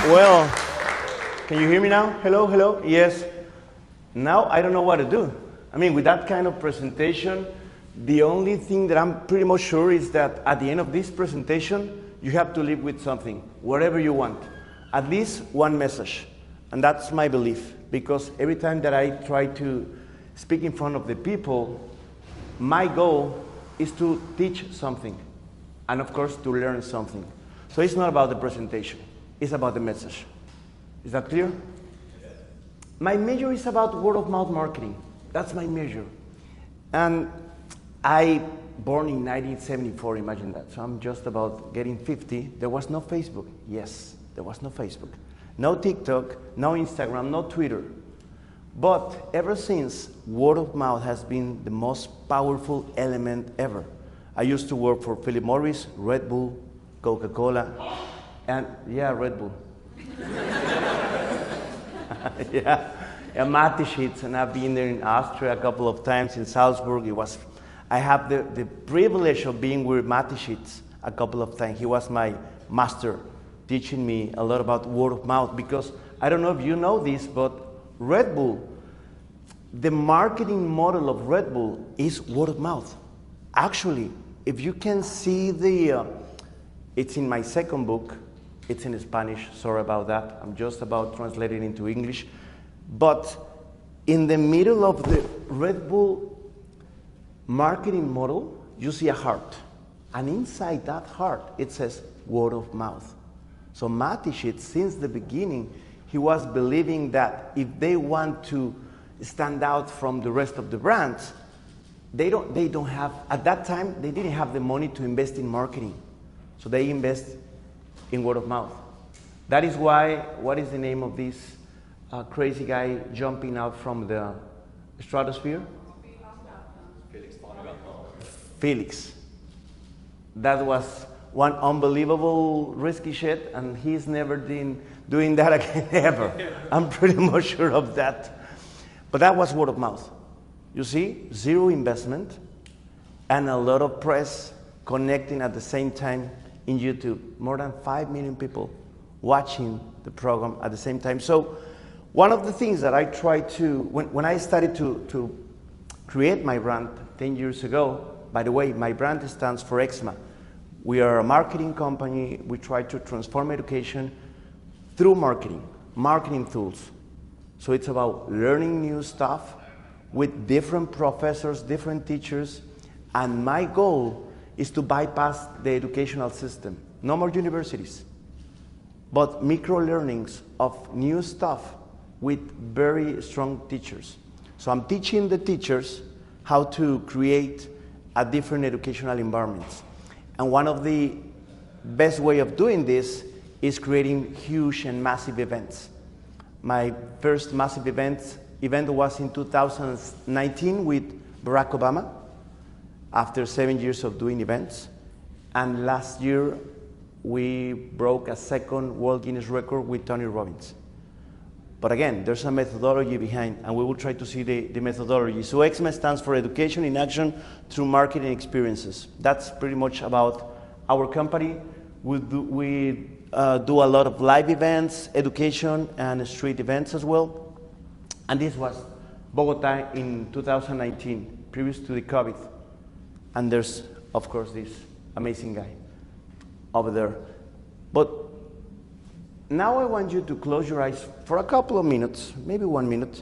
Well, can you hear me now? Hello, hello? Yes. Now I don't know what to do. I mean, with that kind of presentation, the only thing that I'm pretty much sure is that at the end of this presentation, you have to leave with something, whatever you want. At least one message. And that's my belief, because every time that I try to speak in front of the people, my goal is to teach something, and of course, to learn something. So it's not about the presentation, it's about the message. Is that clear? Yes. My major is about word-of-mouth marketing. That's my major. And I born in 1974, imagine that. So I'm just about getting 50. There was no Facebook. Yes, there was no Facebook. No TikTok, no Instagram, no Twitter. But ever since, word of mouth has been the most powerful element ever. I used to work for Philip Morris, Red Bull, Coca-Cola, and yeah, Red Bull. yeah, Mastermind, and I've been there in Austria a couple of times, in Salzburg. I have the privilege of being with Mastermind a couple of times. He was my master, teaching me a lot about word of mouth, because I don't know if you know this, but Red Bull, the marketing model of Red Bull is word of mouth. Actually, if you can see it's in my second book, it's in Spanish, sorry about that. I'm just about translating into English. But in the middle of the Red Bull marketing model, you see a heart. And inside that heart, it says word of mouth. So Mastermind, since the beginning, he was believing that if they want to stand out from the rest of the brands, they don't have, at that time, they didn't have the money to invest in marketing. So they invest in word of mouth. That is why, what is the name of this crazy guy jumping out from the stratosphere? Felix. That was one unbelievable risky shit, and he's never been doing that again ever. I'm pretty much sure of that. But that was word of mouth. You see, zero investment and a lot of press connecting at the same time in YouTube. More than 5 million people watching the program at the same time. So one of the things that I tried to, when I started to create my brand 10 years ago, by the way, my brand stands for EXMA. We are a marketing company. We try to transform education through marketing tools. So it's about learning new stuff with different professors, different teachers, and my goal is to bypass the educational system. No more universities, but micro-learnings of new stuff with very strong teachers. So I'm teaching the teachers how to create a different educational environments. And one of the best way of doing this is creating huge and massive events. My first massive event was in 2019 with Barack Obama, after 7 years of doing events. And last year, we broke a second World Guinness record with Tony Robbins. But again, there's a methodology behind, and we will try to see the methodology. So EXMA stands for Education in Action Through Marketing Experiences. That's pretty much about our company. We do a lot of live events, education, and street events as well. And this was Bogota in 2019, previous to the COVID. And there's, of course, this amazing guy over there. But now I want you to close your eyes for a couple of minutes, maybe 1 minute,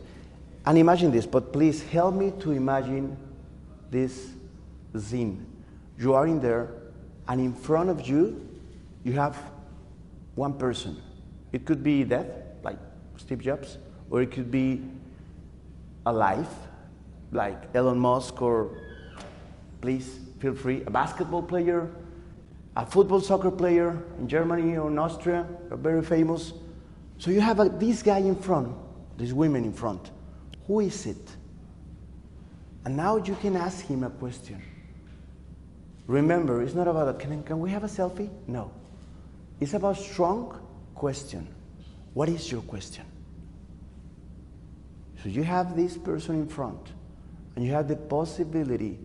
and imagine this. But please help me to imagine this scene. You are in there, and in front of you, you have one person. It could be dead, like Steve Jobs, or it could be alive, like Elon Musk, or please feel free, a basketball player, a football soccer player in Germany or in Austria, very famous. So you have this guy in front, these women in front. Who is it? And now you can ask him a question. Remember, it's not about, can we have a selfie? No. It's about strong question. What is your question? So you have this person in front, and you have the possibility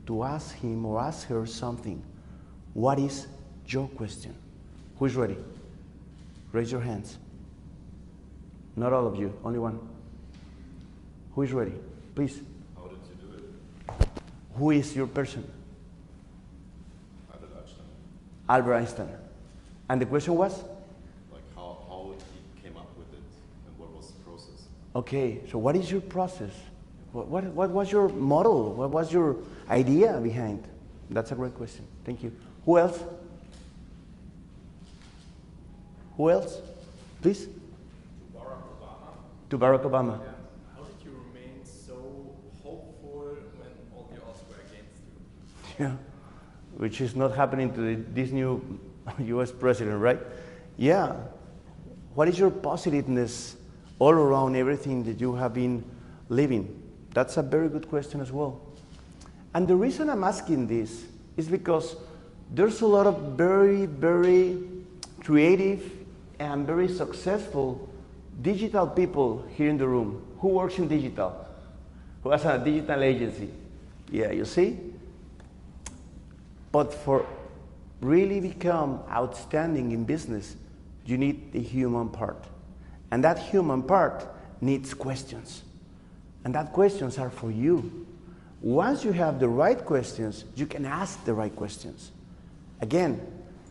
to ask him or ask her something. What is your question? Who is ready? Raise your hands. Not all of you, only one. Who is ready? Please. How did you do it? Who is your person? Albert Einstein. Albert Einstein. And the question was? Like how he came up with it and what was the process? Okay, so what is your process? What was your model? What was your idea behind? That's a great question. Thank you. Who else? Who else? Please. To Barack Obama. To Barack Obama. Yeah. How did you remain so hopeful when all the odds were against you? Yeah, which is not happening to this new US president, right? Yeah. What is your positiveness all around everything that you have been living? That's a very good question as well. And the reason I'm asking this is because there's a lot of very, very creative and very successful digital people here in the room. Who works in digital? Who has a digital agency? Yeah, you see? But for really become outstanding in business, you need the human part. And that human part needs questions. And that questions are for you. Once you have the right questions, you can ask the right questions. Again,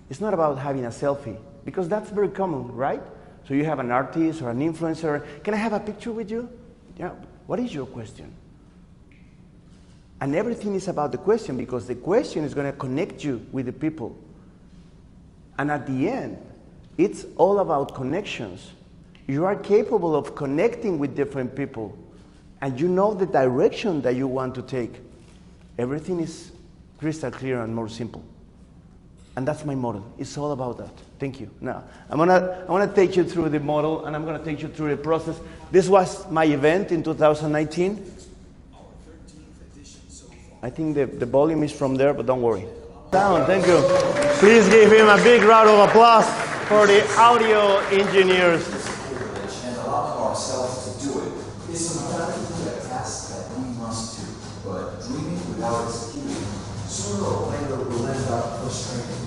it's not about having a selfie, because that's very common, right? So you have an artist or an influencer. Can I have a picture with you? Yeah. What is your question? And everything is about the question, because the question is going to connect you with the people. And at the end, it's all about connections. You are capable of connecting with different people, and you know the direction that you want to take. Everything is crystal clear and more simple. And that's my model. It's all about that. Thank you. Now, I wanna take you through the model, and I'm going to take you through the process. This was my event in 2019. I think the volume is from there, but don't worry. Down, thank you. Please give him a big round of applause for the audio engineers. And allow ourselves to do it is undoubtedly a task that we must do. But dreaming without executing, sooner or later will end up frustrating.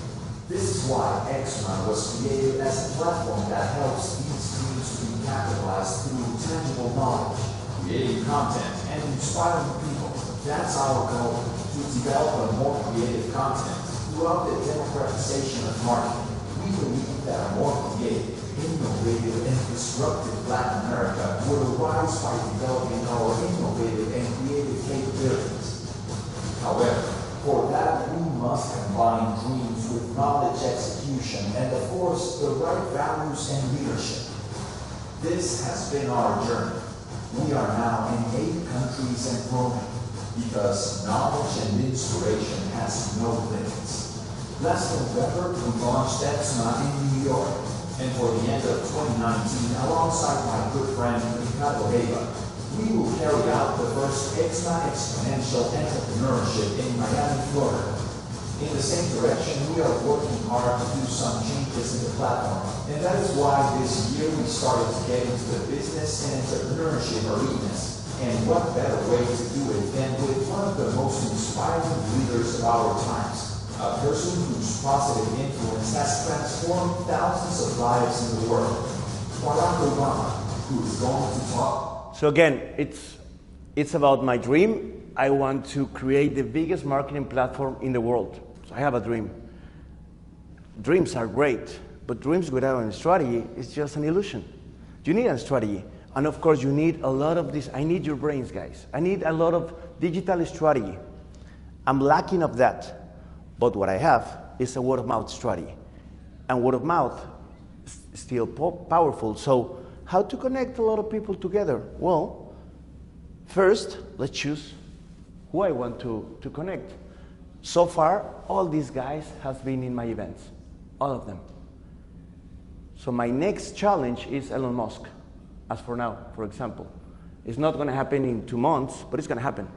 This is why Exma was created as a platform that helps these dreams to be capitalized through tangible knowledge, creating content, and inspiring people. That's our goal, to develop a more creative content throughout the democratization of marketing. We believe that a more creative, innovative, and disruptive Latin America will arise by developing our innovative and creative capabilities. However, for that, we must combine dreams with knowledge execution and, of course, the right values and leadership. This has been our journey. We are now in 8 countries and growing, because knowledge and inspiration has no limits. Last November, we launched Exma in New York, and for the end of 2019, alongside my good friend Ricardo Leiva, we will carry out the first Exma Exponential Entrepreneurship in Miami, Florida. In the same direction, we are working hard to do some changes in the platform, and that is why this year we started to get into the business and entrepreneurship arenas. And what better way to do it than with one of the most inspiring leaders of our times, a person whose positive influence has transformed thousands of lives in the world, Barack Obama, who is going to talk. So again, it's about my dream. I want to create the biggest marketing platform in the world. So I have a dream. Dreams are great, but dreams without a strategy is just an illusion. You need a strategy. And of course, you need a lot of this. I need your brains, guys. I need a lot of digital strategy. I'm lacking of that. But what I have is a word-of-mouth strategy. And word-of-mouth is still powerful. So how to connect a lot of people together? Well, first, let's choose who I want to connect. So far, all these guys have been in my events. All of them. So my next challenge is Elon Musk. As for now, for example. It's not going to happen in 2 months, but it's going to happen.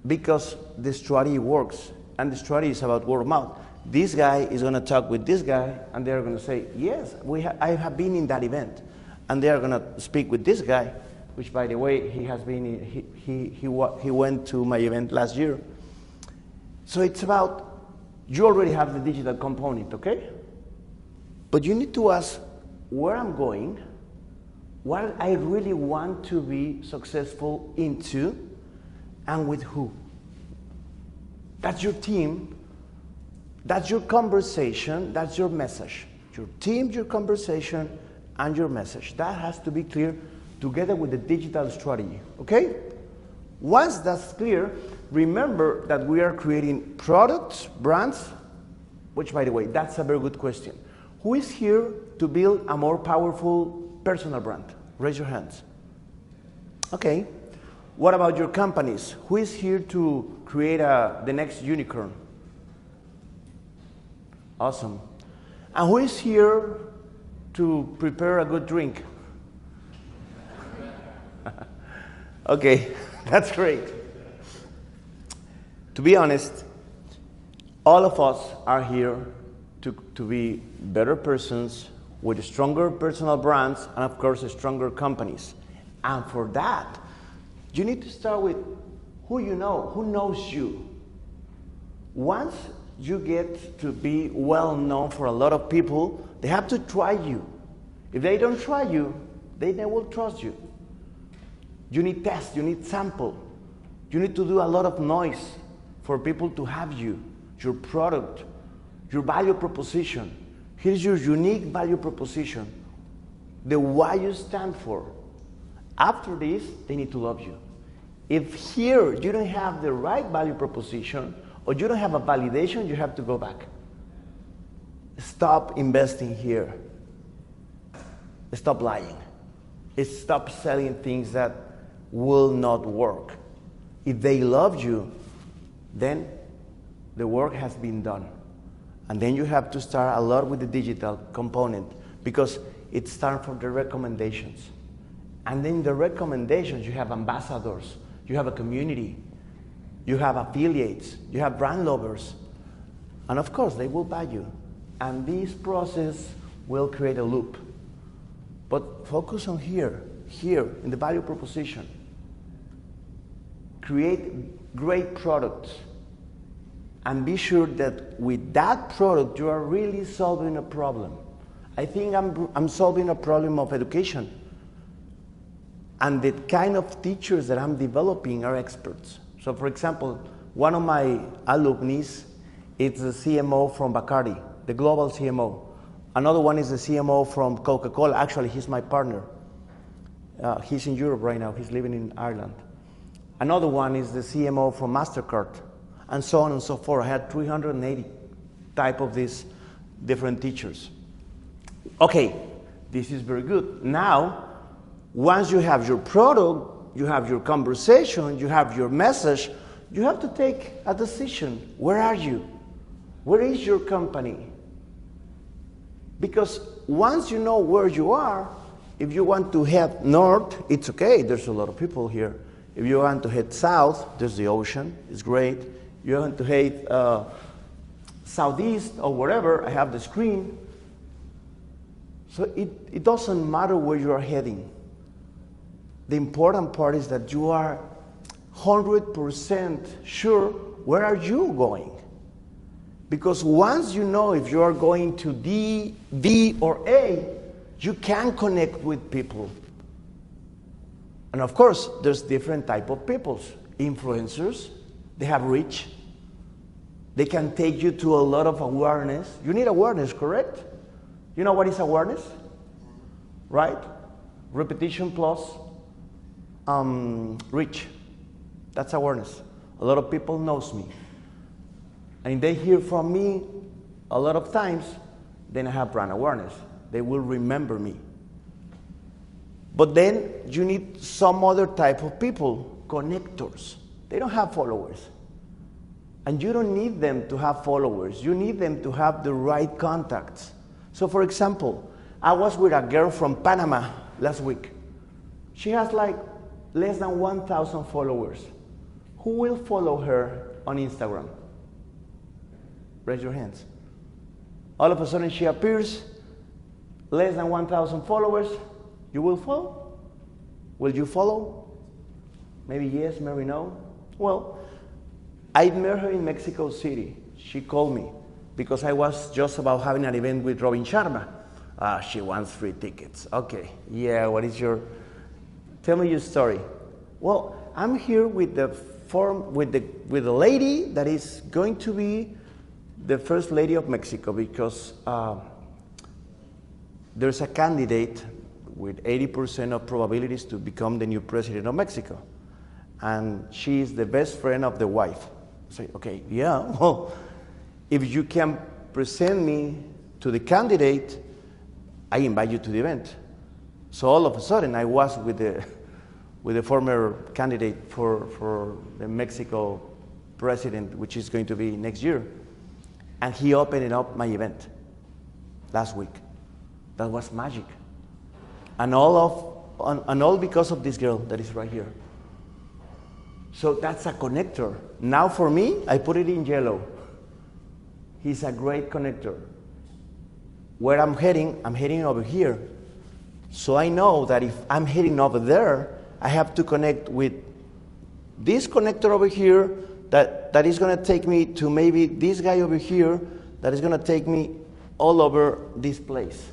Because the strategy works, and the strategy is about word of mouth. This guy is going to talk with this guy, and they're going to say, yes, I have been in that event. And they're going to speak with this guy, which, by the way, he has been, he went to my event last year. So it's about, you already have the digital component, okay? But you need to ask where I'm going, what I really want to be successful into, and with who. That's your team, that's your conversation, that's your message. Your team, your conversation, and your message. That has to be clear together with the digital strategy, okay? Once that's clear, remember that we are creating products, brands, which, by the way, that's a very good question. Who is here to build a more powerful personal brand? Raise your hands. Okay. What about your companies? Who is here to create the next unicorn? Awesome. And who is here to prepare a good drink? Okay, that's great. To be honest, all of us are here to be better persons with stronger personal brands and, of course, stronger companies. And for that, you need to start with who you know, who knows you. Once you get to be well known for a lot of people, they have to try you. If they don't try you, they never will trust you. You need tests, you need sample. You need to do a lot of noise for people to have you, your product, your value proposition. Here's your unique value proposition, the why you stand for. After this, they need to love you. If here you don't have the right value proposition, or you don't have a validation, you have to go back. Stop investing here. Stop lying. Stop selling things that will not work. If they love you, then the work has been done. And then you have to start a lot with the digital component, because it starts from the recommendations. And then the recommendations, you have ambassadors, you have a community, you have affiliates, you have brand lovers. And of course, they will buy you. And this process will create a loop. But focus on here, in the value proposition. Create great products. And be sure that with that product, you are really solving a problem. I think I'm solving a problem of education. And the kind of teachers that I'm developing are experts. So for example, one of my alumni is the CMO from Bacardi, the global CMO. Another one is the CMO from Coca-Cola. Actually, he's my partner. He's in Europe right now. He's living in Ireland. Another one is the CMO from MasterCard, and so on and so forth. I had 380 type of these different teachers. Okay, this is very good. Now, once you have your product, you have your conversation, you have your message, you have to take a decision. Where are you? Where is your company? Because once you know where you are, if you want to head north, it's okay, there's a lot of people here. If you want to head south, there's the ocean, it's great. You want to head southeast or wherever, I have the screen. So it doesn't matter where you are heading. The important part is that you are 100% sure where are you going. Because once you know if you are going to D, B, or A, you can connect with people. And of course, there's different type of people. Influencers, they have reach. They can take you to a lot of awareness. You need awareness, correct? You know what is awareness? Right? Repetition plus reach. That's awareness. A lot of people knows me. And they hear from me a lot of times, then I have brand awareness. They will remember me. But then you need some other type of people, connectors. They don't have followers. And you don't need them to have followers. You need them to have the right contacts. So for example, I was with a girl from Panama last week. She has like less than 1,000 followers. Who will follow her on Instagram? Raise your hands. All of a sudden she appears, less than 1,000 followers. You will follow? Will you follow? Maybe yes, maybe no. Well, I met her in Mexico City. She called me because I was just about having an event with Robin Sharma. She wants free tickets. Okay, yeah, what is your, tell me your story. Well, I'm here with the lady that is going to be the first lady of Mexico, because there's a candidate with 80% of probabilities to become the new president of Mexico. And she is the best friend of the wife. I say, okay, yeah, well, if you can present me to the candidate, I invite you to the event. So all of a sudden, I was with the former candidate for the Mexico president, which is going to be next year. And he opened up my event last week. That was magic. And all because of this girl that is right here. So that's a connector. Now for me, I put it in yellow. He's a great connector. Where I'm heading over here. So I know that if I'm heading over there, I have to connect with this connector over here that is going to take me to maybe this guy over here that is going to take me all over this place.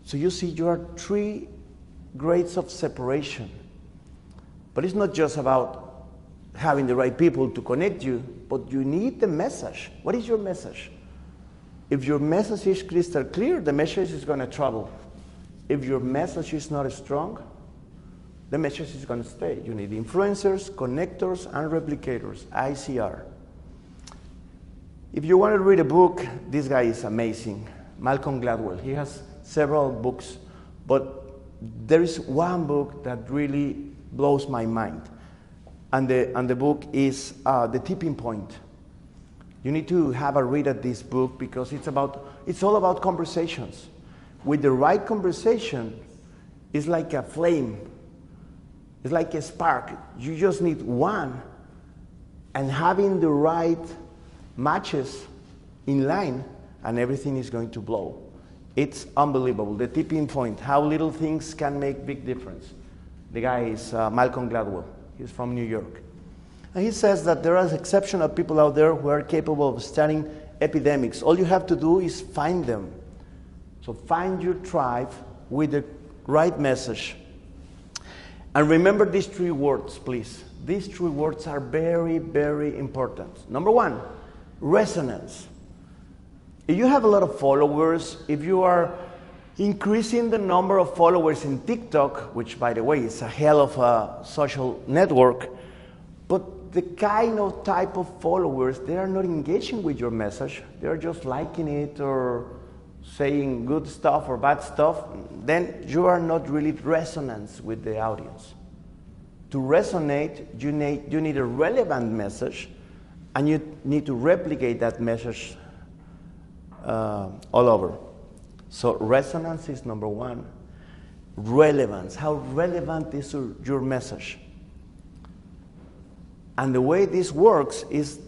So you see, you are 3 grades of separation. But it's not just about having the right people to connect you, but you need the message. What is your message? If your message is crystal clear, the message is going to travel. If your message is not strong, the message is going to stay. You need influencers, connectors, and replicators, ICR. If you want to read a book, this guy is amazing, Malcolm Gladwell. He has several books, but there is one book that really blows my mind. And the book is The Tipping Point. You need to have a read at this book because it's all about conversations. With the right conversation, it's like a flame. It's like a spark. You just need one. And having the right matches in line, and everything is going to blow. It's unbelievable. The tipping point, how little things can make big difference. The guy is Malcolm Gladwell. He's from New York. And he says that there are exceptional people out there who are capable of studying epidemics. All you have to do is find them. So find your tribe with the right message. And remember these 3 words, please. These 3 words are very, very important. Number 1, resonance. If you have a lot of followers, if you are increasing the number of followers in TikTok, which by the way is a hell of a social network, but the kind of type of followers, they are not engaging with your message. They are just liking it or saying good stuff or bad stuff, then you are not really resonance with the audience. To resonate, you need a relevant message, and you need to replicate that message all over. So resonance is number 1. Relevance. How relevant is your message? And the way this works is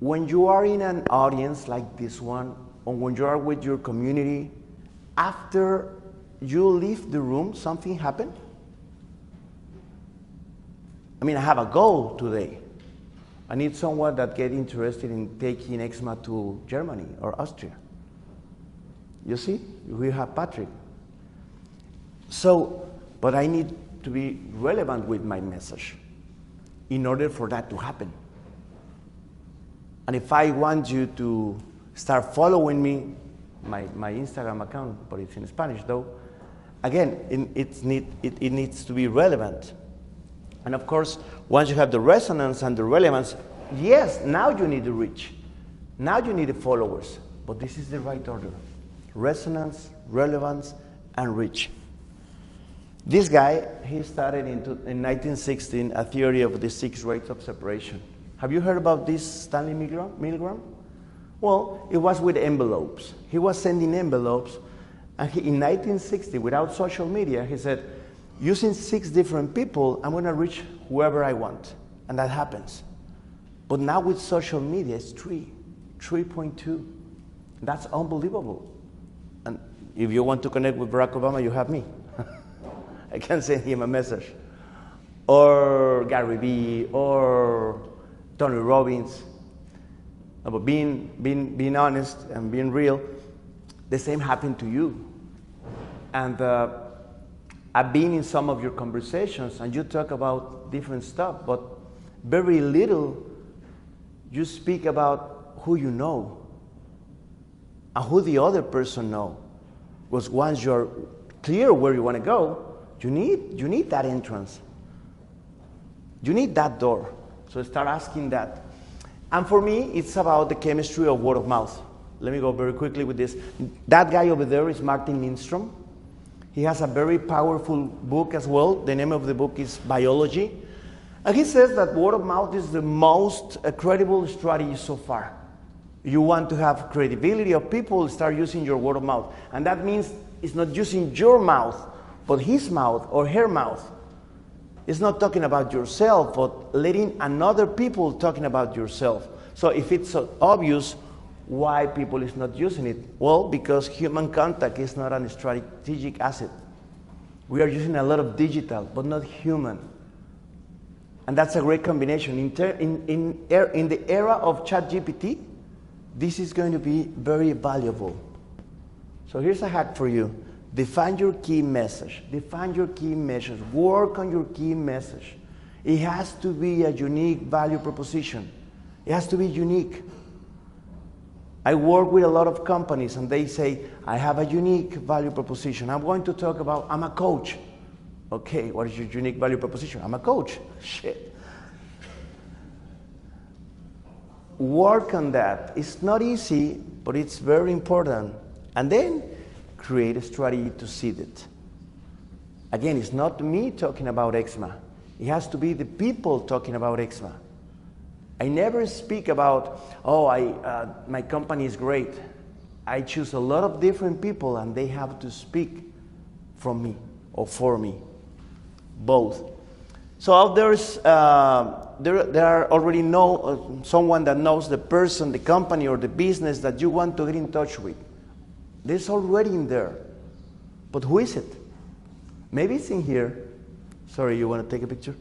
when you are in an audience like this one, or when you are with your community, after you leave the room, something happened? I mean, I have a goal today. I need someone that gets interested in taking eczema to Germany or Austria. You see, we have Patrick. So, but I need to be relevant with my message in order for that to happen. And if I want you to start following me, my Instagram account, but it's in Spanish though, again, it needs to be relevant. And of course, once you have the resonance and the relevance, yes, now you need the reach. Now you need the followers. But this is the right order. Resonance, relevance, and reach. This guy, he started in 1916 a theory of the 6 grades of separation. Have you heard about this Stanley Milgram? Well, it was with envelopes. He was sending envelopes, and in 1960, without social media, he said, using 6 different people, I'm going to reach whoever I want. And that happens. But now with social media, it's 3.2. That's unbelievable. And if you want to connect with Barack Obama, you have me. I can send him a message. Or Gary Vee, or Tony Robbins. But being honest and being real, the same happened to you. And I've been in some of your conversations, and you talk about different stuff, but very little you speak about who you know and who the other person know. Because once you're clear where you want to go, you need that entrance. You need that door. So start asking that. And for me, it's about the chemistry of word of mouth. Let me go very quickly with this. That guy over there is Martin Lindstrom. He has a very powerful book as well. The name of the book is Biology. And he says that word of mouth is the most credible strategy so far. You want to have credibility of people, start using your word of mouth. And that means it's not using your mouth, but his mouth or her mouth. It's not talking about yourself, but letting another people talking about yourself. So if it's so obvious, why people is not using it? Well, because human contact is not a strategic asset. We are using a lot of digital, but not human. And that's a great combination. In the era of ChatGPT, this is going to be very valuable. So here's a hack for you. Define your key message. Define your key message. Work on your key message. It has to be a unique value proposition. It has to be unique. I work with a lot of companies and they say, I have a unique value proposition. I'm going to talk about, I'm a coach. Okay, what is your unique value proposition? I'm a coach. Shit. Work on that. It's not easy, but it's very important. And then create a strategy to seed it. Again, it's not me talking about eczema. It has to be the people talking about eczema. I never speak about, my company is great. I choose a lot of different people and they have to speak from me or for me. Both. So out there are already someone that knows the person, the company, or the business that you want to get in touch with. There's already in there. But who is it? Maybe it's in here. Sorry, you want to take a picture?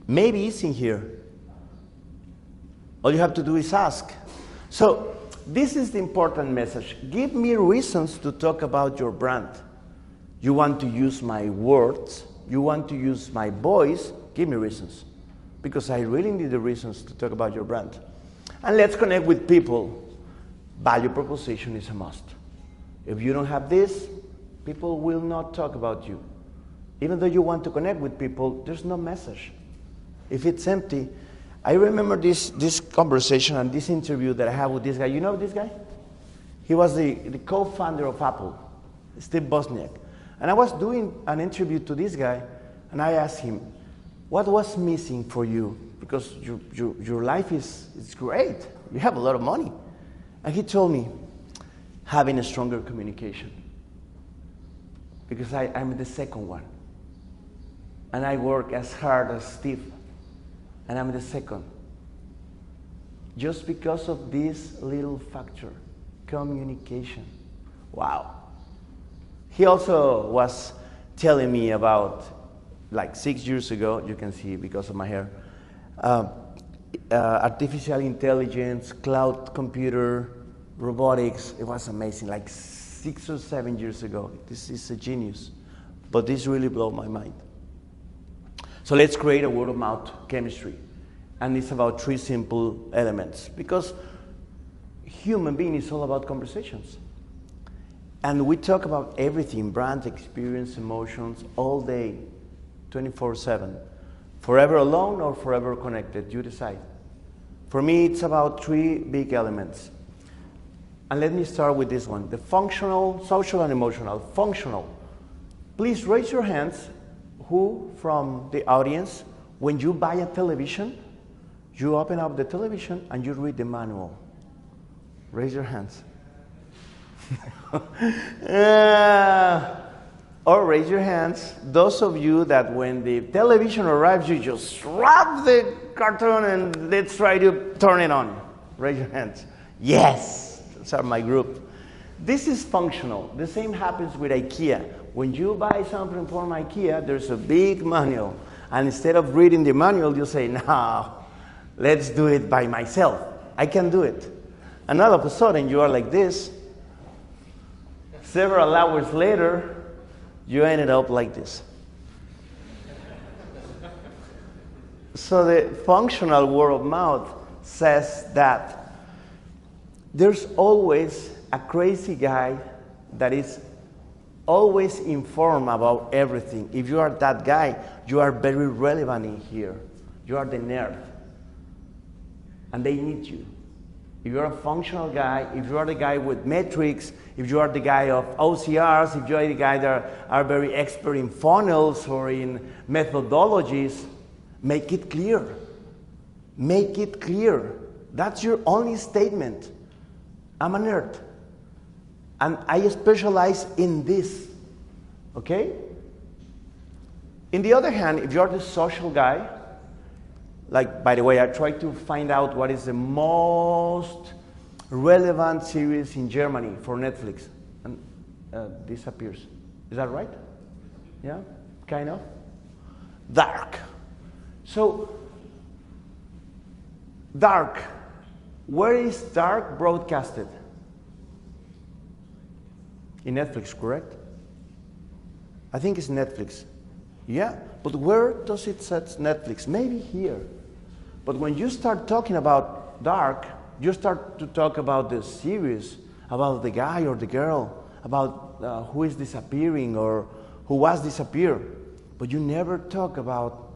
Maybe it's in here. All you have to do is ask. So this is the important message. Give me reasons to talk about your brand. You want to use my words. You want to use my voice. Give me reasons. Because I really need the reasons to talk about your brand. And let's connect with people. Value proposition is a must. If you don't have this, people will not talk about you. Even though you want to connect with people, there's no message. If it's empty, I remember this conversation and this interview that I had with this guy. You know this guy? He was the co-founder of Apple, Steve Wozniak. And I was doing an interview to this guy, and I asked him, what was missing for you? Because your life is great. You have a lot of money. And he told me, having a stronger communication. Because I'm the second one. And I work as hard as Steve. And I'm the second. Just because of this little factor, communication. Wow. He also was telling me about, like 6 years ago, you can see because of my hair, artificial intelligence, cloud computer, robotics. It was amazing, like 6 or 7 years ago. This is a genius. But this really blew my mind. So let's create a word of mouth chemistry. And it's about 3 simple elements. Because human being is all about conversations. And we talk about everything, brand, experience, emotions, all day, 24/7. Forever alone or forever connected, you decide. For me, it's about 3 big elements. And let me start with this one, the functional, social, and emotional. Functional. Please raise your hands who from the audience, when you buy a television, you open up the television and you read the manual. Raise your hands. Or raise your hands, those of you that when the television arrives, you just drop the cartoon and let's try to turn it on. Raise your hands. Yes, those are my group. This is functional. The same happens with IKEA. When you buy something from IKEA, there's a big manual. And instead of reading the manual, you say, no, let's do it by myself. I can do it. And all of a sudden, you are like this, several hours later, you ended up like this. So the functional word of mouth says that there's always a crazy guy that is always informed about everything. If you are that guy, you are very relevant in here. You are the nerd. And they need you. If you're a functional guy, if you are the guy with metrics, if you are the guy of OCRs, if you are the guy that are very expert in funnels or in methodologies, make it clear. Make it clear. That's your only statement. I'm a nerd. And I specialize in this. Okay? In the other hand, if you're the social guy, like, by the way, I tried to find out what is the most relevant series in Germany for Netflix. And this appears. Is that right? Yeah? Kind of? Dark. So, Dark. Where is Dark broadcasted? In Netflix, correct? I think it's Netflix. Yeah, but where does it set Netflix? Maybe here. But when you start talking about Dark, you start to talk about the series, about the guy or the girl, about who is disappearing or who was disappeared. But you never talk about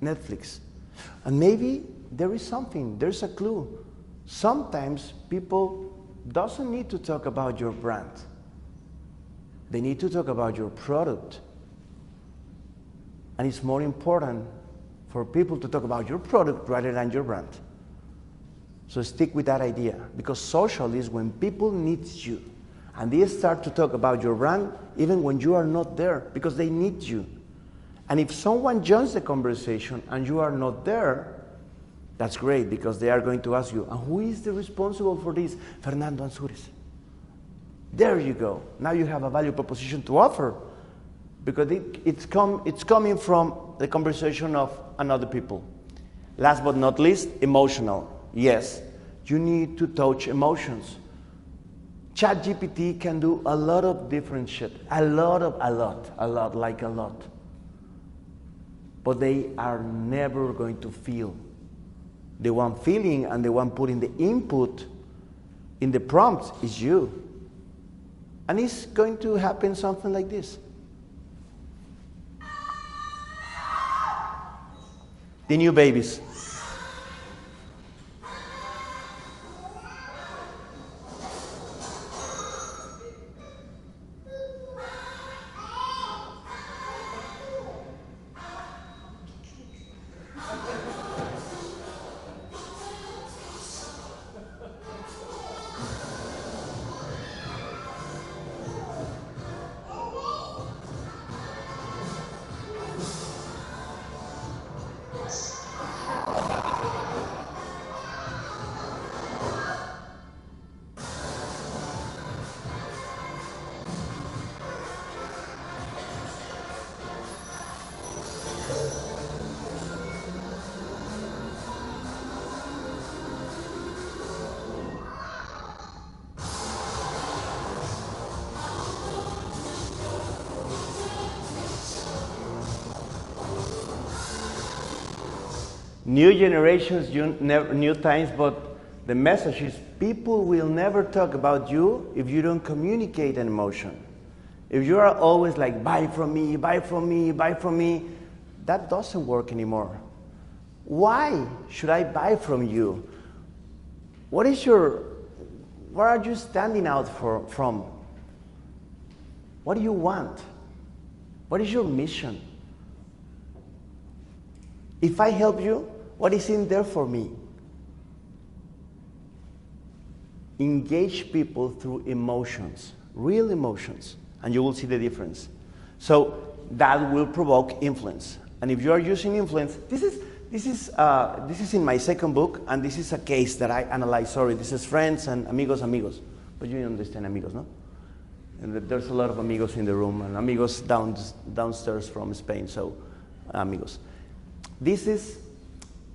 Netflix. And maybe there is something, there's a clue. Sometimes people doesn't need to talk about your brand. They need to talk about your product. And it's more important for people to talk about your product rather than your brand. So stick with that idea, because social is when people need you. And they start to talk about your brand even when you are not there, because they need you. And if someone joins the conversation and you are not there, that's great, because they are going to ask you, and who is the responsible for this? Fernando Anzures. There you go. Now you have a value proposition to offer, because it's coming from the conversation of another people. Last but not least, emotional. Yes, you need to touch emotions. ChatGPT can do a lot of different shit. A lot. But they are never going to feel. The one feeling and the one putting the input in the prompts is you. And it's going to happen something like this. The new babies. New generations, new times, but the message is people will never talk about you if you don't communicate an emotion. If you are always like, buy from me, buy from me, buy from me, that doesn't work anymore. Why should I buy from you? What are you standing out from? What do you want? What is your mission? If I help you, what is in there for me? Engage people through emotions, real emotions, and you will see the difference. So that will provoke influence. And if you are using influence, this is in my second book, and this is a case that I analyze. Sorry, this is friends and amigos, but you understand amigos, no? And there's a lot of amigos in the room, and amigos downstairs from Spain. So amigos. This is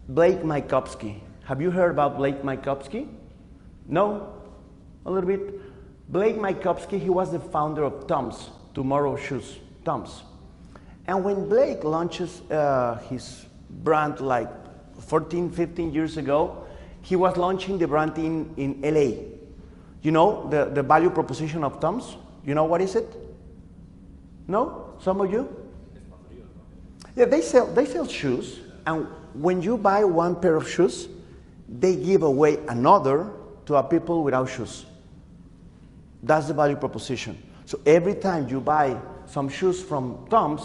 Blake Mycoskie. Have you heard about Blake Mycoskie? No? A little bit? Blake Mykowski, he was the founder of Tom's, Tomorrow Shoes, Tom's. And when Blake launches his brand like 14, 15 years ago, he was launching the brand in LA. You know the value proposition of Tom's? You know what is it? No? Some of you? Yeah, they sell shoes, and when you buy one pair of shoes, they give away another to people without shoes. That's the value proposition. So every time you buy some shoes from Tom's,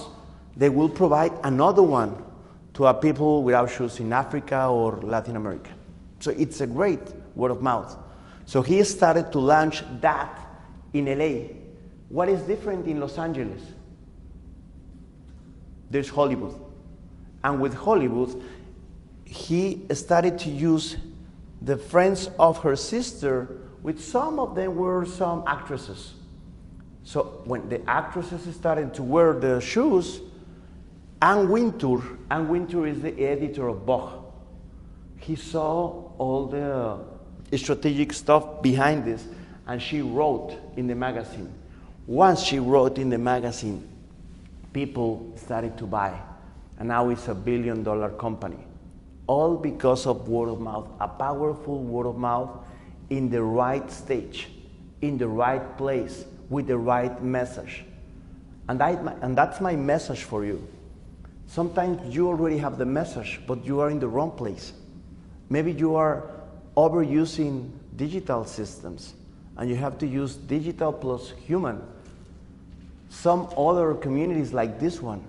they will provide another one to people without shoes in Africa or Latin America. So it's a great word of mouth. So he started to launch that in LA. What is different in Los Angeles? There's Hollywood. And with Hollywood, he started to use the friends of her sister, which some of them were some actresses. So when the actresses started to wear the shoes, Ann Wintour is the editor of Vogue. He saw all the strategic stuff behind this, and she wrote in the magazine. Once she wrote in the magazine, people started to buy, and now it's a $1 billion company. All because of word of mouth, a powerful word of mouth in the right stage, in the right place, with the right message. And that's my message for you. Sometimes you already have the message, but you are in the wrong place. Maybe you are overusing digital systems, and you have to use digital plus human. Some other communities like this one.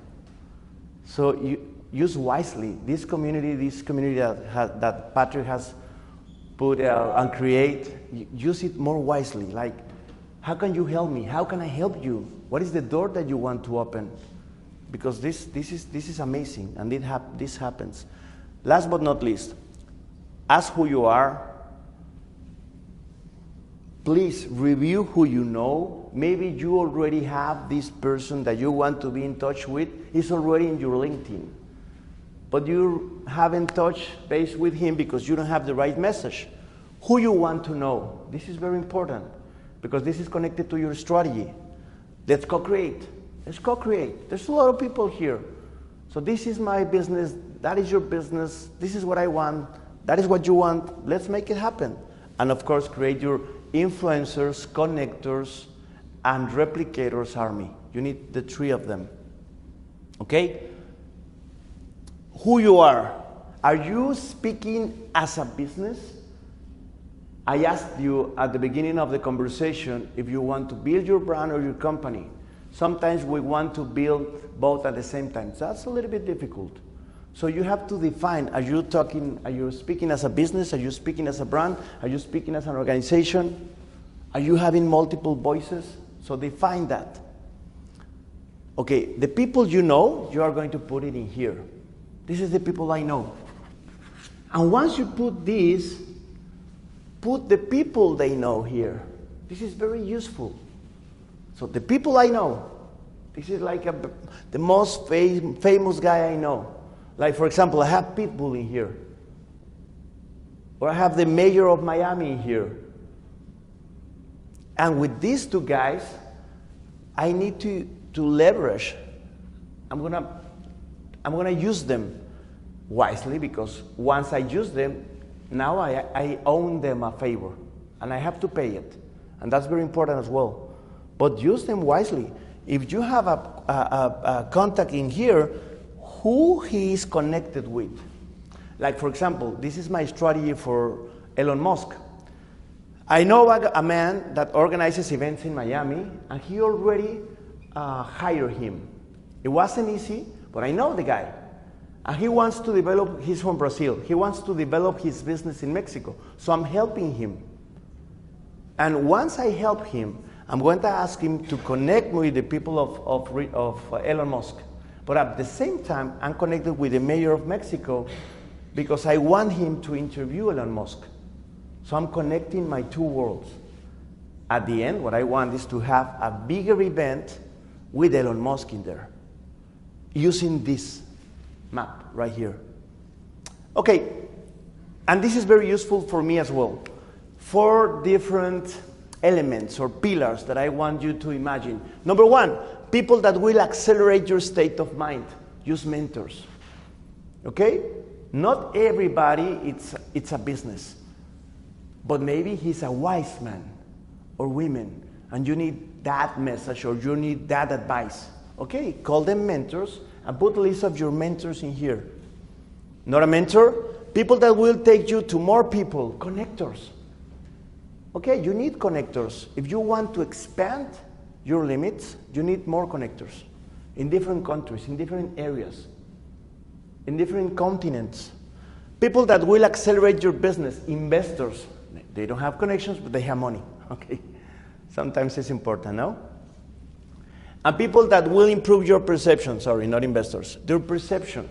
So you use wisely. This community that Patrick has put and create, use it more wisely. Like, how can you help me? How can I help you? What is the door that you want to open? Because this is amazing, and this happens. Last but not least, ask who you are. Please review who you know. Maybe you already have this person that you want to be in touch with. He's already in your LinkedIn. But you haven't touched base with him because you don't have the right message. Who you want to know. This is very important because this is connected to your strategy. Let's co-create. Let's co-create. There's a lot of people here. So this is my business. That is your business. This is what I want. That is what you want. Let's make it happen. And of course, create your influencers, connectors, and replicators army. You need the three of them. Okay? Who you are. Are you speaking as a business? I asked you at the beginning of the conversation if you want to build your brand or your company. Sometimes we want to build both at the same time. So that's a little bit difficult. So you have to define, are you speaking as a business? Are you speaking as a brand? Are you speaking as an organization? Are you having multiple voices? So define that. Okay, the people you know, you are going to put it in here. This is the people I know. And once you put this, put the people they know here. This is very useful. So the people I know, this is like the most famous guy I know. Like, for example, I have Pitbull in here. Or I have the mayor of Miami here. And with these two guys, I need to leverage. I'm gonna use them wisely, because once I use them, now I own them a favor. And I have to pay it. And that's very important as well. But use them wisely. If you have a contact in here, who he is connected with. Like, for example, this is my strategy for Elon Musk. I know a man that organizes events in Miami, and he already hired him. It wasn't easy, but I know the guy. And he wants to develop, he's from Brazil, he wants to develop his business in Mexico. So I'm helping him. And once I help him, I'm going to ask him to connect with the people of Elon Musk. But at the same time, I'm connected with the mayor of Mexico because I want him to interview Elon Musk. So I'm connecting my two worlds. At the end, what I want is to have a bigger event with Elon Musk in there, using this map right here. Okay, and this is very useful for me as well. 4 different elements or pillars that I want you to imagine. Number one, people that will accelerate your state of mind. Use mentors. Okay? Not everybody, it's a business. But maybe he's a wise man or women, and you need that message or you need that advice. Okay? Call them mentors and put a list of your mentors in here. Not a mentor? People that will take you to more people. Connectors. Okay, you need connectors. If you want to expand your limits, you need more connectors in different countries, in different areas, in different continents. People that will accelerate your business, investors. They don't have connections, but they have money. Okay, sometimes it's important, no? And people that will improve your perception. Sorry, not investors. Their perception.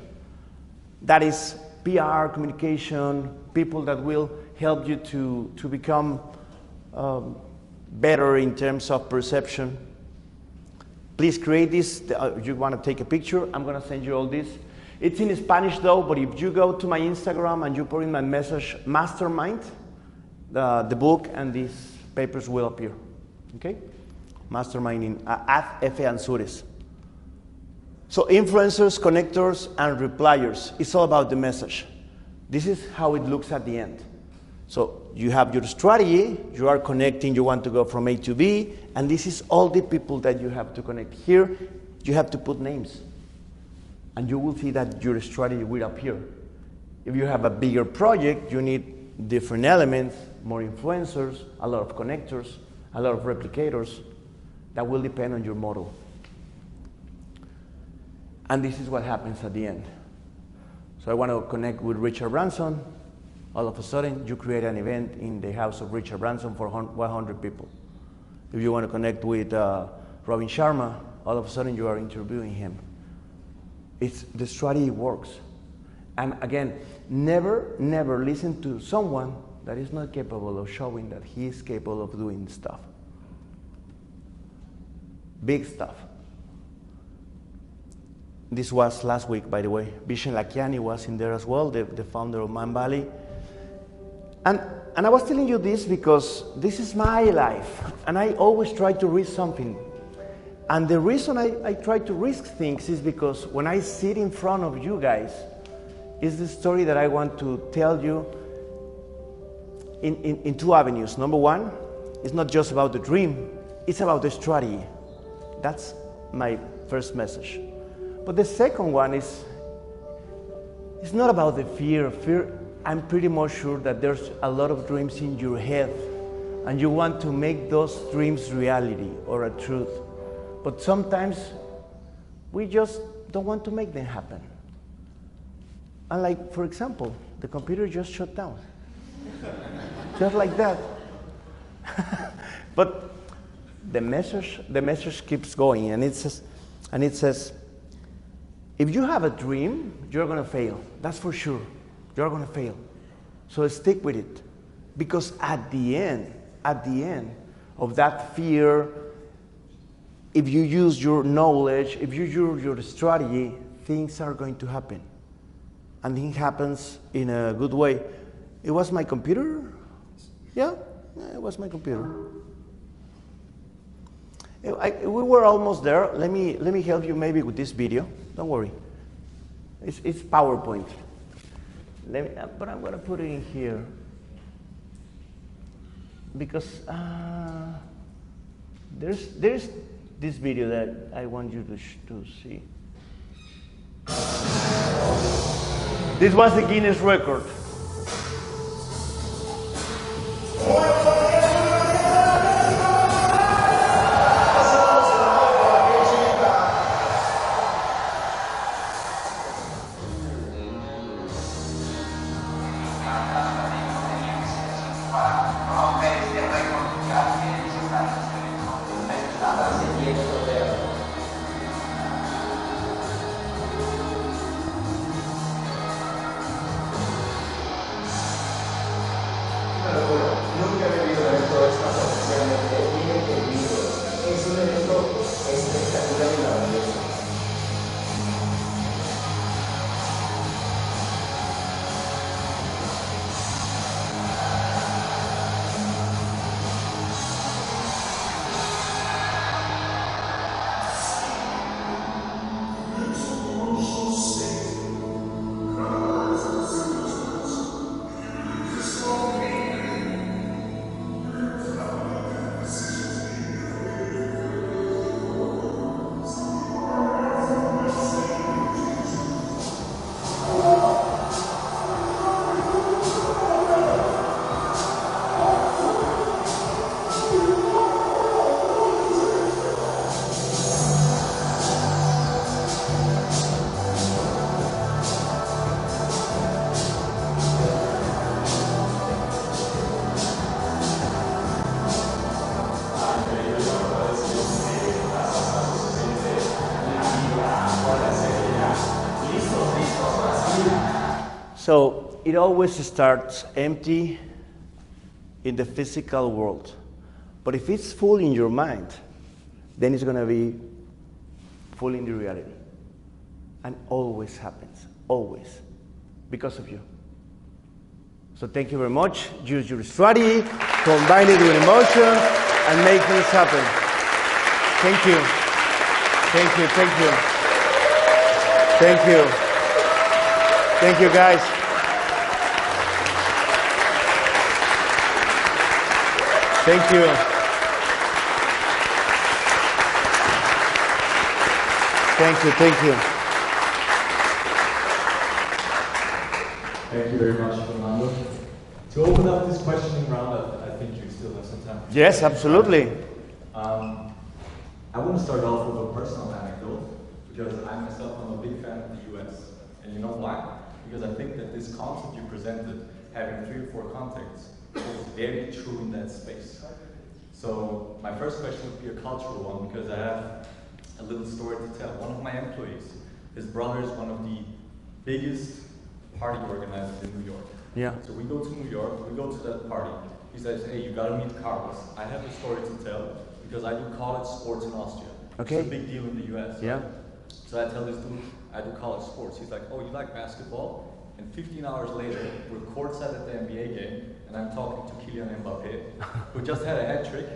That is PR, communication, people that will help you to become better in terms of perception. Please create this. You want to take a picture? I'm going to send you all this. It's in Spanish though, but if you go to my Instagram and you put in my message, Mastermind, the book and these papers will appear. Okay? Mastermind in at Anzures. So influencers, connectors, and repliers. It's all about the message. This is how it looks at the end. So you have your strategy, you are connecting, you want to go from A to B, and this is all the people that you have to connect. Here, you have to put names. And you will see that your strategy will appear. If you have a bigger project, you need different elements, more influencers, a lot of connectors, a lot of replicators. That will depend on your model. And this is what happens at the end. So I want to connect with Richard Branson. All of a sudden, you create an event in the house of Richard Branson for 100 people. If you want to connect with Robin Sharma, all of a sudden you are interviewing him. The strategy works. And again, never listen to someone that is not capable of showing that he is capable of doing stuff. Big stuff. This was last week, by the way. Vishen Lakiani was in there as well, the founder of Man Valley. And I was telling you this because this is my life, and I always try to risk something. And the reason I try to risk things is because when I sit in front of you guys, is the story that I want to tell you in two avenues. Number one, it's not just about the dream, it's about the strategy. That's my first message. But the second one is, it's not about the fear. Fear, I'm pretty much sure that there's a lot of dreams in your head, and you want to make those dreams reality or a truth. But sometimes we just don't want to make them happen. And like, for example, the computer just shut down. Just like that. But the message keeps going, and it says, if you have a dream, you're going to fail. That's for sure. You're going to fail. So stick with it. Because at the end of that fear, if you use your knowledge, if you use your strategy, things are going to happen. And it happens in a good way. It was my computer? Yeah, it was my computer. We were almost there. Let me help you maybe with this video. Don't worry. It's PowerPoint. But I'm going to put it in here. Because there's this video that I want you to see. This was the Guinness record. So it always starts empty in the physical world. But if it's full in your mind, then it's going to be full in the reality. And always happens, always, because of you. So thank you very much. Use your strategy, combine it with emotion, and make things happen. Thank you. Thank you, thank you. Thank you. Thank you, guys. Thank you. Thank you, thank you. Thank you very much, Fernando. To open up this questioning round, I think you still have some time. Yes, absolutely. I want to start off with a personal anecdote, because I myself am a big fan of the US. And you know why? Because I think that this concept you presented, having 3 or 4 contacts, is very true in that space. So my first question would be a cultural one, because I have a little story to tell. One of my employees, his brother is one of the biggest party organizers in New York. Yeah. So we go to New York, we go to that party. He says, hey, you gotta meet Carlos. I have a story to tell because I do college sports in Austria. Okay. It's a big deal in the US. Yeah. Right? So I tell this dude, I do college sports. He's like, oh, you like basketball? And 15 hours later, we're courtside at the NBA game, and I'm talking to Kylian Mbappé, who just had a hat trick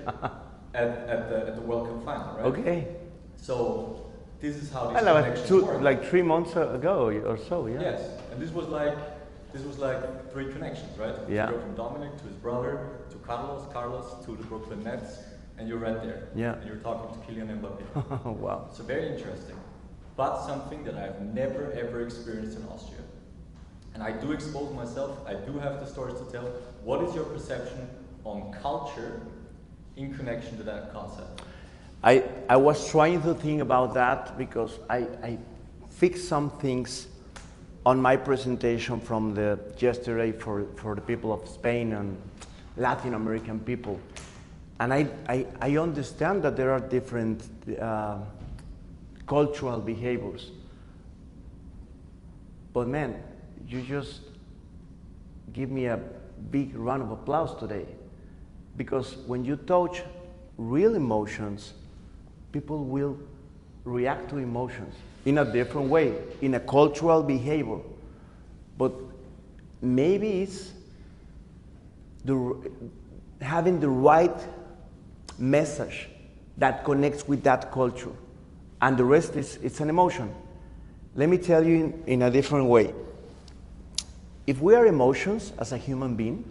at the World Cup final, right? Okay. So this is how these Well, connections work. like 3 months ago or so, yeah. Yes, and this was like 3 connections, right? Yeah. So you go from Dominic to his brother to Carlos to the Brooklyn Nets, and you're right there. Yeah. And you're talking to Kylian Mbappé. Wow. So very interesting, but something that I've never ever experienced in Austria. And I do expose myself. I do have the stories to tell. What is your perception on culture in connection to that concept? I was trying to think about that because I fixed some things on my presentation from the yesterday for the people of Spain and Latin American people. And I understand that there are different cultural behaviors. But man, you just give me a big round of applause today. Because when you touch real emotions, people will react to emotions in a different way, in a cultural behavior. But maybe it's having the right message that connects with that culture. And the rest it's an emotion. Let me tell you in a different way. If we are emotions as a human being,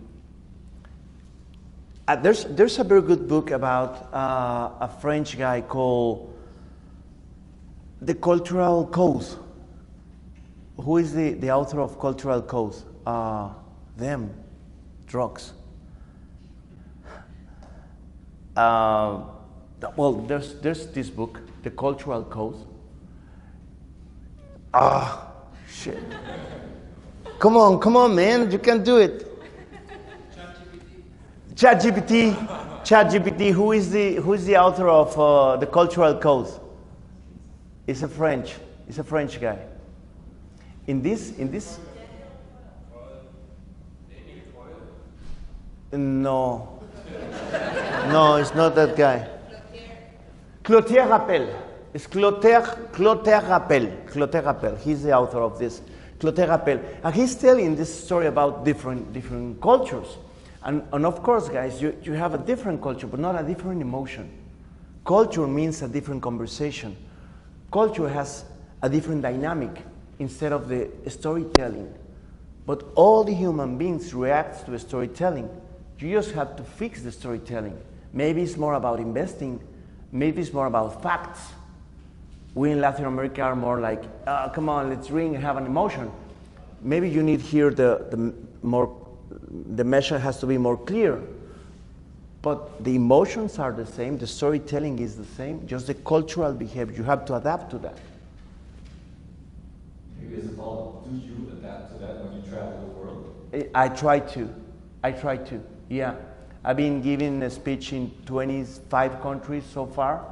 there's a very good book about a French guy called The Cultural Code. Who is the author of Cultural Code? Drugs. Well, there's this book, The Cultural Code. Shit. Come on, man, you can do it. ChatGPT. Who is the author of The Cultural Code? It's a French guy. In this. No, it's not that guy. Clotaire Rappel. It's Clotaire Rappel. He's the author of this. Clotaire Rappel. And he's telling this story about different cultures. And of course, guys, you have a different culture, but not a different emotion. Culture means a different conversation. Culture has a different dynamic instead of the storytelling. But all the human beings react to storytelling. You just have to fix the storytelling. Maybe it's more about investing. Maybe it's more about facts. We in Latin America are more like, come on, let's drink and have an emotion. Maybe you need here the measure has to be more clear. But the emotions are the same, the storytelling is the same, just the cultural behavior. You have to adapt to that. Maybe as a follow-up, do you adapt to that when you travel the world? I try to, yeah. I've been giving a speech in 25 countries so far.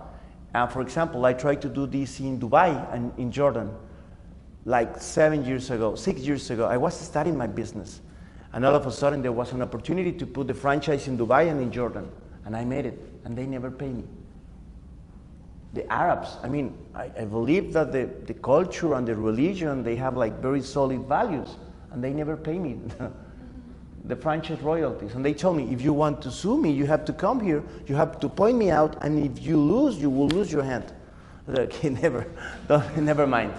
For example, I try to do this in Dubai and in Jordan. like 7 years ago, 6 years ago, I was starting my business. And all of a sudden, there was an opportunity to put the franchise in Dubai and in Jordan. And I made it, and they never pay me. The Arabs, I mean, I believe that the culture and the religion, they have like very solid values, and they never pay me the franchise royalties. And they told me, if you want to sue me, you have to come here, you have to point me out, and if you lose, you will lose your hand. Like, never mind.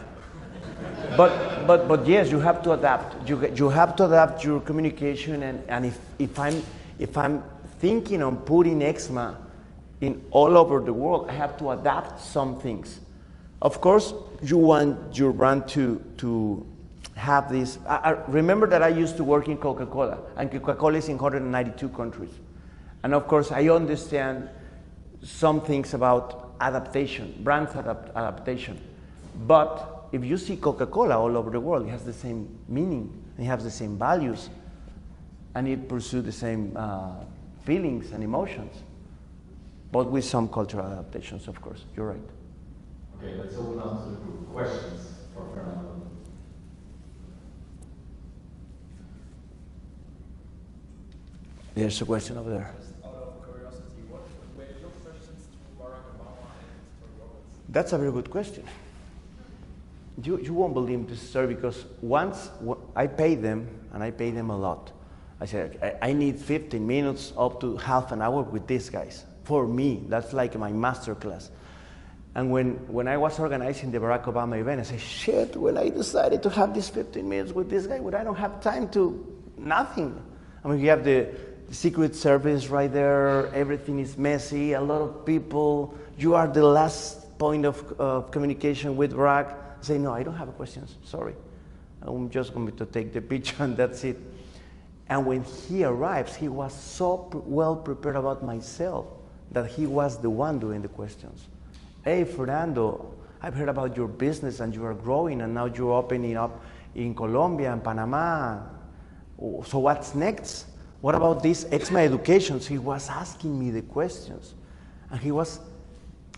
But yes, you have to adapt. You have to adapt your communication, and if I'm thinking on putting eczema in all over the world, I have to adapt some things. Of course, you want your brand to have this. I remember that I used to work in Coca-Cola, and Coca-Cola is in 192 countries. And of course, I understand some things about adaptation, brand adaptation. But if you see Coca-Cola all over the world, it has the same meaning, it has the same values, and it pursues the same feelings and emotions, but with some cultural adaptations, of course. You're right. Okay, let's open up to the group. Questions for Fernando? There's a question over there. Just out of curiosity, what were your questions to Barack Obama and Tony Robbins? That's a very good question. You won't believe this story, because once I paid them, and I paid them a lot. I said, I need 15 minutes up to half an hour with these guys. For me, that's like my master class. And when I was organizing the Barack Obama event, I said, shit, when I decided to have these 15 minutes with this guy, I don't have time to nothing. I mean, you have the Secret Service right there, everything is messy, a lot of people, you are the last point of communication with Barack. I say, no, I don't have questions, sorry. I'm just going to take the picture and that's it. And when he arrives, he was so well prepared about myself that he was the one doing the questions. Hey, Fernando, I've heard about your business and you are growing and now you're opening up in Colombia and Panama. So what's next? What about this eczema education? So he was asking me the questions and he was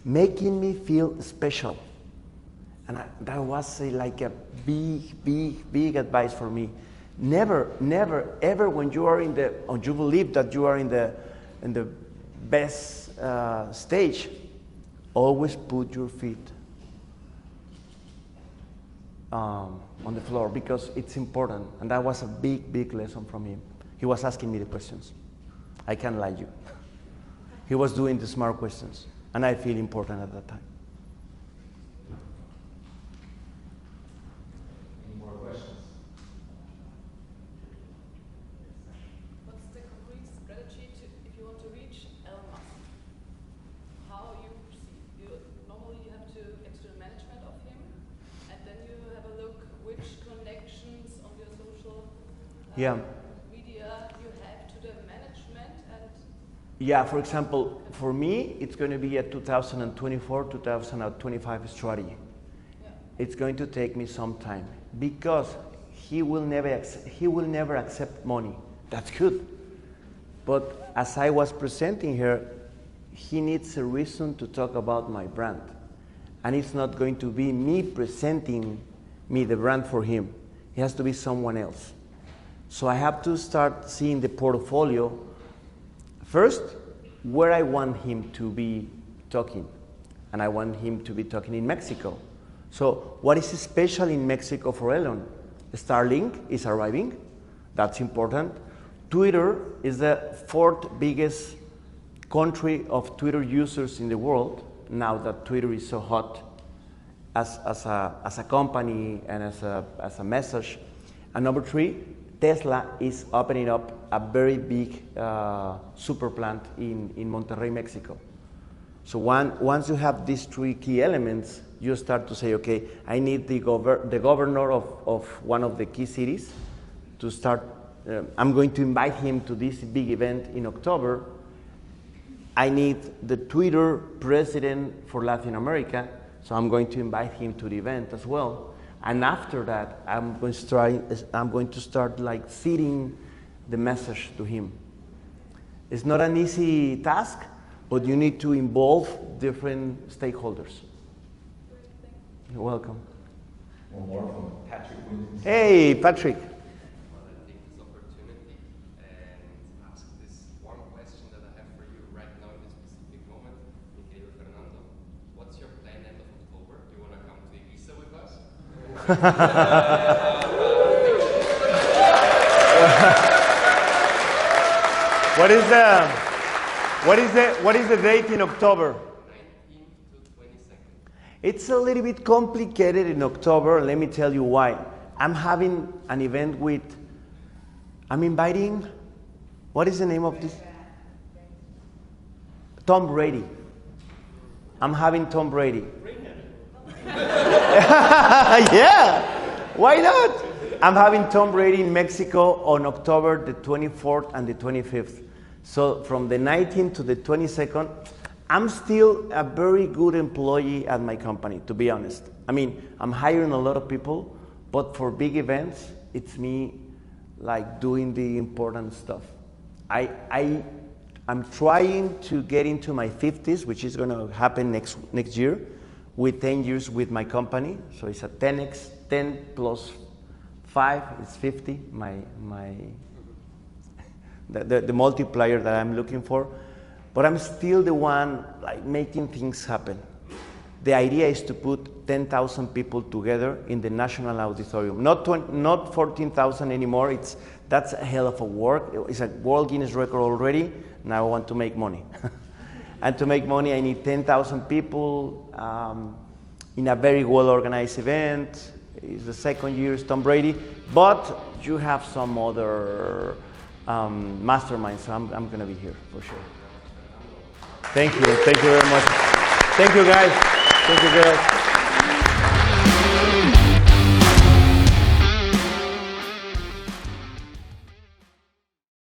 making me feel special. And that was like a big advice for me. Never, ever when you are or you believe that you are in the best stage, always put your feet on the floor, because it's important. And that was a big lesson from him. He was asking me the questions. I can't lie to you. He was doing the smart questions, and I feel important at that time. Any more questions? What's the concrete strategy if you want to reach Elon Musk? How you proceed? Normally you have to get to the management of him, and then you have a look which connections on your social Yeah. media you have to the management. And Yeah, for example, for me, it's going to be a 2024-2025 strategy. yeah. It's going to take me some time, because he will never accept money. That's good. But as I was presenting here, he needs a reason to talk about my brand. And it's not going to be me presenting the brand for him. It has to be someone else. So I have to start seeing the portfolio. First, where I want him to be talking. And I want him to be talking in Mexico. So what is special in Mexico for Elon? Starlink is arriving. That's important. Twitter is the 4th biggest country of Twitter users in the world, now that Twitter is so hot as a company and as a message. And number 3, Tesla is opening up a very big super plant in Monterrey, Mexico. So once you have these 3 key elements, you start to say, okay, I need the governor of one of the key cities to start. I'm going to invite him to this big event in October. I need the Twitter president for Latin America, so I'm going to invite him to the event as well. And after that, I'm going to start like feeding the message to him. It's not an easy task, but you need to involve different stakeholders. You're welcome. or more from Patrick Williams. Hey, Patrick. Well, I take this opportunity and ask this one question that I have for you right now in this specific moment. Mikhail Fernando, what's your plan end of October? Do you want to come to Ibiza with us? What is the date in October? 19th to 22nd. It's a little bit complicated in October. Let me tell you why. I'm having an event I'm inviting, what is the name of this? Tom Brady. I'm having Tom Brady. Yeah, why not? I'm having Tom Brady in Mexico on October the 24th and the 25th. So from the 19th to the 22nd, I'm still a very good employee at my company, to be honest. I mean, I'm hiring a lot of people, but for big events, it's me like doing the important stuff. I'm trying to get into my 50s, which is going to happen next year, with 10 years with my company. So it's a 10x, 10 plus 5 is 50, the multiplier that I'm looking for. But I'm still the one like making things happen. The idea is to put 10,000 people together in the National Auditorium. Not 14,000 anymore. That's a hell of a work. It's a World Guinness record already. Now I want to make money. And to make money, I need 10,000 people in a very well-organized event. It's the second year, it's Tom Brady. But you have some other masterminds, so I'm going to be here for sure. Thank you very much. Thank you, guys. Thank you, girls.